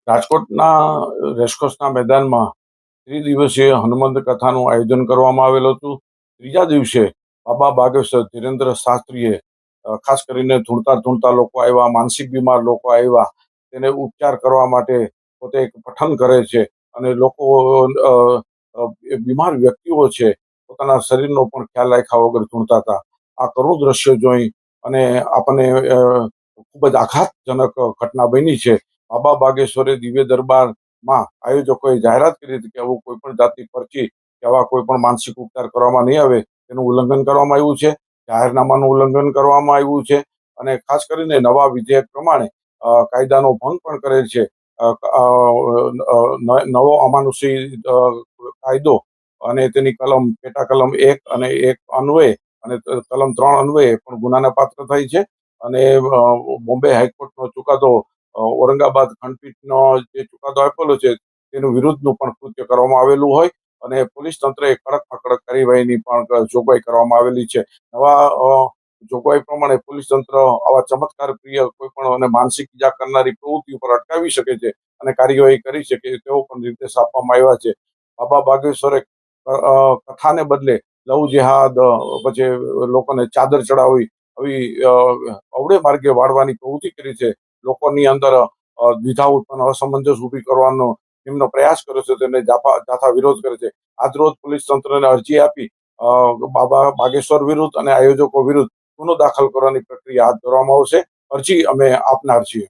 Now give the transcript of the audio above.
રાજકોટના રેસકોર્સના મેદાનમાં ત્રિદિવસીય હનુમંત કથાનું આયોજન કરવામાં આવેલું હતું. ત્રીજા દિવસે બાબા બાગેશ્વર ધીરેન્દ્ર શાસ્ત્રીએ ખાસ કરીને ધૂણતા લોકો આવ્યા, માનસિક બીમાર લોકો આવ્યા, તેને ઉપચાર કરવા માટે પોતે એક પઠન કરે છે અને લોકો બીમાર વ્યક્તિઓ છે પોતાના શરીરનો પણ ખ્યાલ રાખ્યા વગર ધૂણતા હતા. આ કરુણ દ્રશ્યો જોઈ અને આપણને ખૂબ જ આઘાતજનક ઘટના બની છે. બાબા બાગેશ્વરે દિવ્ય દરબારમાં આયોજકોએ જાહેરાત કરી હતી કે આવું કોઈ પણ જાતની પરચી કે આવા કોઈ પણ માનસિક ઉપચાર કરવામાં નહીં આવે, તેનું ઉલ્લંઘન કરવામાં આવ્યું છે. જાહેરનામાનું ઉલ્લંઘન કરવામાં આવ્યું છે અને ખાસ કરીને નવા વિધેયક પ્રમાણે કાયદાનો ભંગ પણ કરેલ છે. નવો અમાનુષી કાયદો અને તેની પેટા કલમ 1 અને 1 અન્વયે અને કલમ 3 અન્વયે પણ ગુનાને પાત્ર થાય છે. અને બોમ્બે હાઈકોર્ટનો ચુકાદો, ઔરંગાબાદ ખંડપીઠનો જે ચુકાદો આપેલો છે તેનું વિરુદ્ધનું પણ કૃત્ય કરવામાં આવેલું હોય અને પોલીસ તંત્રએ કડકમાં કડક કાર્યવાહીની પણ જોગવાઈ કરવામાં આવેલી છે. નવા જોગવાઈ પ્રમાણે પોલીસ તંત્ર આવા ચમત્કાર પ્રિય કોઈ પણ અને માનસિક ઈજા કરનારી પ્રવૃત્તિ ઉપર અટકાવી શકે છે અને કાર્યવાહી કરી શકે તેવો પણ નિર્દેશ આપવામાં આવ્યા છે. બાબા બાગેશ્વરે કથાને બદલે લવ જેહાદ, પછી લોકોને ચાદર ચડાવી આવી અવળે માર્ગે વાળવાની પ્રવૃત્તિ કરી છે. લોકોની અંદર દ્વિધા ઉત્પન્ન, અસમંજસ ઊભી કરવાનો એમનો પ્રયાસ કર્યો છે, તેને જાથા વિરોધ કરે છે. આજરોજ પોલીસ તંત્રને અરજી આપી બાબા બાગેશ્વર વિરુદ્ધ અને આયોજકો વિરુદ્ધ ગુનો દાખલ કરવાની પ્રક્રિયા હાથ ધરવામાં આવશે. અરજી અમે આપનાર છીએ.